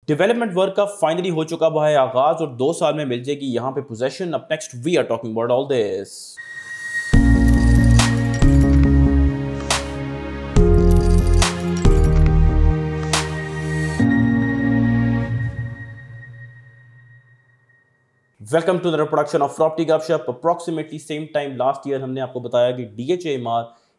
Development work का finally हो चुका हुआ है आगाज और 2 साल में मिल जाएगी यहाँ पे possession. Up next we are talking about all this. Welcome to the production of property Gupshup. Approximately same time last year हमने आपको बताया कि DHA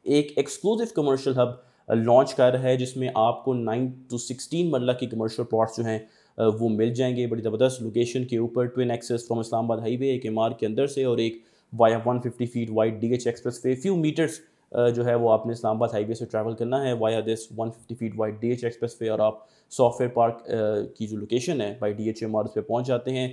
एक एक्सक्लूसिव कमर्शियल हब लॉन्च कर रहा है जिसमें आपको 9 to 16 मरला की कमर्शियल प्लॉट्स जो हैं वो मिल जाएंगे बड़ी ज़बरदस्त लोकेशन के ऊपर, twin access from Islamabad highway, एक एमआर के अंदर से और एक via 150 feet wide DH expressway. Few meters जो है वो आपने इस्लामाबाद हाईवे से ट्रैवल करना है via this 150 feet wide DH express way और आप सॉफ्टवेयर पार्क की जो लोकेशन है बाई DHMR उस पर पहुँच जाते हैं।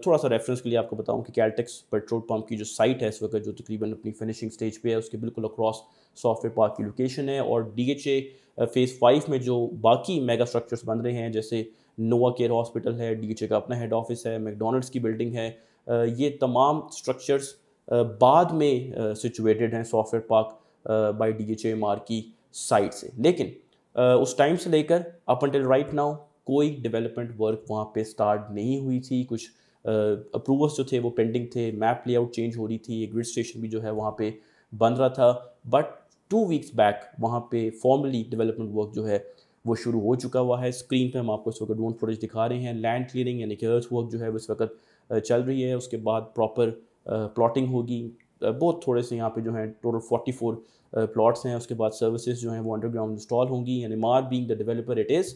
थोड़ा सा रेफरेंस के लिए आपको बताऊं कि कैलटेक्स पेट्रोल पंप की जो साइट है इस वक्त जो तकरीबन अपनी फिनिशिंग स्टेज पे है उसके बिल्कुल अक्रॉस सॉफ्टवेयर पार्क की लोकेशन है। और DHA फेज़ 5 में जो बाकी मेगा स्ट्रक्चर्स बन रहे हैं जैसे नोवा केयर हॉस्पिटल है, DHA का अपना हेड ऑफिस है, मैकडोनल्ड्स की बिल्डिंग है, ये तमाम स्ट्रक्चर्स बाद में सिचुएटेड हैं सॉफ्टवेयर पार्क बाई DHMR की साइट से। लेकिन उस टाइम से लेकर अप अंटिल राइट नाउ कोई डेवलपमेंट वर्क वहाँ पे स्टार्ट नहीं हुई थी। कुछ अप्रूवल्स जो थे वो पेंडिंग थे, मैप लेआउट चेंज हो रही थी, एक ग्रिड स्टेशन भी जो है वहाँ पे बन रहा था। बट 2 वीक्स बैक वहाँ पे फॉर्मली डेवलपमेंट वर्क जो है वो शुरू हो चुका हुआ है। स्क्रीन पे हम आपको इस वक्त ड्रोन फुटेज दिखा रहे हैं। लैंड क्लियरिंग यानी कि अर्थ वर्क जो है वो इस वक्त चल रही है। उसके बाद प्रॉपर प्लॉटिंग होगी। बहुत थोड़े से यहाँ पे जो है टोटल 44 प्लॉट्स हैं। उसके बाद सर्विसेज जो हैं वो अंडरग्राउंड इंस्टॉल होंगी। And MR being the developer it is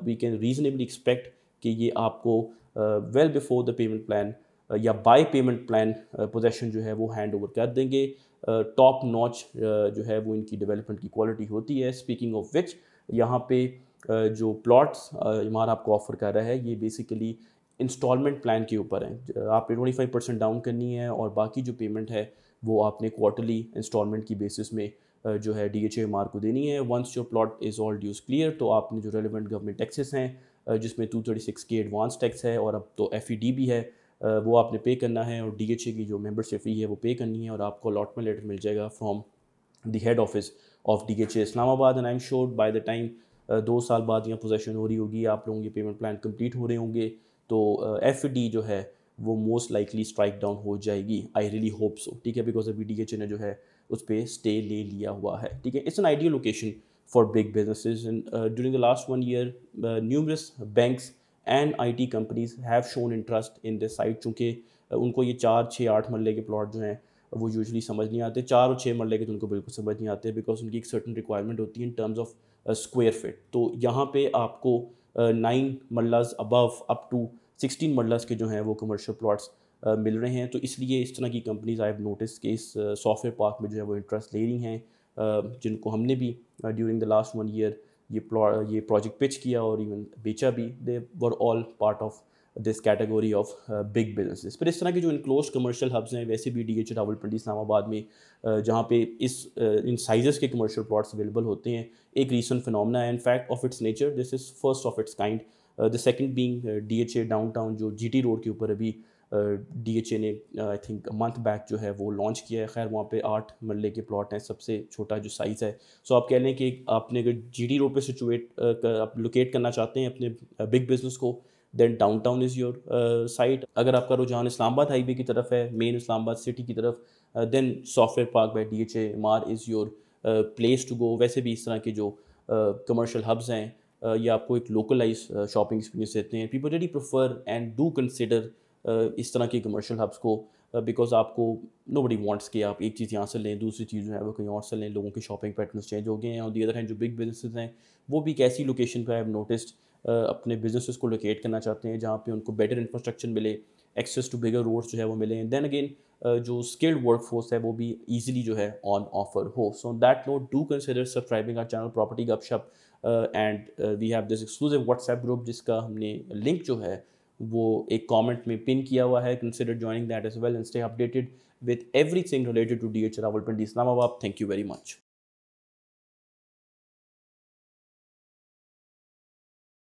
we can reasonably expect कि ये आपको well before the payment plan या बाय पेमेंट प्लान पोजेशन जो है वो हैंड ओवर कर देंगे। टॉप नॉच जो है वो इनकी डेवलपमेंट की क्वालिटी होती है। स्पीकिंग ऑफ विच यहाँ पे जो प्लॉट्स इमार आपको ऑफर कर रहा है ये बेसिकली इंस्टॉलमेंट प्लान के ऊपर है। आपने 25% डाउन करनी है और बाकी जो पेमेंट है वो आपने क्वार्टरली इंस्टॉलमेंट की बेसिस में जो है DHMR को देनी है। Once your plot is all dues clear तो आपने जो रेलिवेंट गवर्नमेंट टैक्सेस हैं जिसमें 236 की एडवांस टैक्स है और अब तो FED भी है वो आपने पे करना है और DHA की जो मेंबरशिप फ़ी है वो पे करनी है और आपको अलॉटमेंट लेटर मिल जाएगा from the head office of DHA Islamabad. And I am sure by the time 2 साल बाद यहाँ पोजेशन हो रही होगी, आप लोगों के पेमेंट प्लान कंप्लीट हो रहे होंगे तो FED जो है वो मोस्ट लाइकली स्ट्राइक डाउन हो जाएगी। आई रियली होप सो, ठीक है, बिकॉज अभी DHA ने जो है उस पर स्टे ले लिया हुआ है, ठीक है। It's an ideal location for big businesses and during the last 1 year numerous banks and IT companies have shown interest in this site. चूँकि उनको ये 4, 6, 8 मरले के प्लॉट जो हैं वो यूजुअली समझ नहीं आते। 4 और 6 मरले के तो उनको बिल्कुल समझ नहीं आते बिकॉज उनकी एक सर्टन रिक्वायरमेंट होती है in terms of square feet. तो यहाँ पे आपको 9 मरलाज अबव अप टू 16 मरलाज के जो हैं वो कमर्शियल प्लॉट्स मिल रहे हैं। तो इसलिए इस तरह की कंपनीज आई हैव नोटिस कि इस सॉफ्टवेयर पार्क में जो है वो इंटरेस्ट ले रही हैं जिनको हमने भी ड्यूरिंग द लास्ट 1 year ये प्रोजेक्ट पिच किया और इवन बेचा भी। They were all part of this category of big businesses. पर इस तरह के जो इनक्लोज कमर्शियल हब्स हैं वैसे भी DHA रावलपिंडी इस्लामाबाद में जहाँ पे इन साइजेस के कमर्शियल प्लॉट्स अवेलेबल होते हैं एक रीसेंट फिनोमेना है। In fact of its nature this is first of its kind. The second being DHA downtown जो GT रोड के ऊपर अभी DHA ने आई थिंक मंथ बैक जो है वो लॉन्च किया है। खैर वहाँ पे 8 मरले के प्लॉट हैं, सबसे छोटा जो साइज़ है। सो आप कह लें कि आपने अगर GT रोड पे सिचुएट आप लोकेट करना चाहते हैं अपने बिग बिजनेस को then downtown is your site. अगर आपका रुझान इस्लामाबाद हाईवे की तरफ है, मेन इस्लामाबाद सिटी की तरफ, then software park by DHMR is your place to go. वैसे भी इस तरह के जो कमर्शियल हब्स हैं ये आपको एक लोकलाइज शॉपिंग एक्सपीरियंस देते हैं। People really prefer and do consider इस तरह के कमर्शियल हब्स को बिकॉज आपको नोबडी वांट्स कि आप एक चीज़ यहाँ से लें दूसरी चीज़ जो है वो कहीं और से लें। लोगों के शॉपिंग पैटर्न्स चेंज हो गए हैं। और दी अदर हैंड जो बिग बिजनेसेस हैं वो भी एक ऐसी लोकेशन पर आई हैव नोटिस्ड अपने बिजनेसेस को लोकेट करना चाहते हैं जहाँ पे उनको बेटर इंफ्रास्ट्रक्चर मिले, एक्सेस टू बिगर रोड्स जो है वो मिले, देन अगेन जो स्किल्ड वर्कफोर्स है वो भी ईजिली जो है ऑन ऑफर हो। So that note do consider subscribing our channel property Gupshup and we have this exclusive WhatsApp group जिसका हमने लिंक जो है वो एक कमेंट में पिन किया हुआ है। Consider joining that as well and stay updated with everything related to DHA Rawalpindi Islamabad. Thank you very much.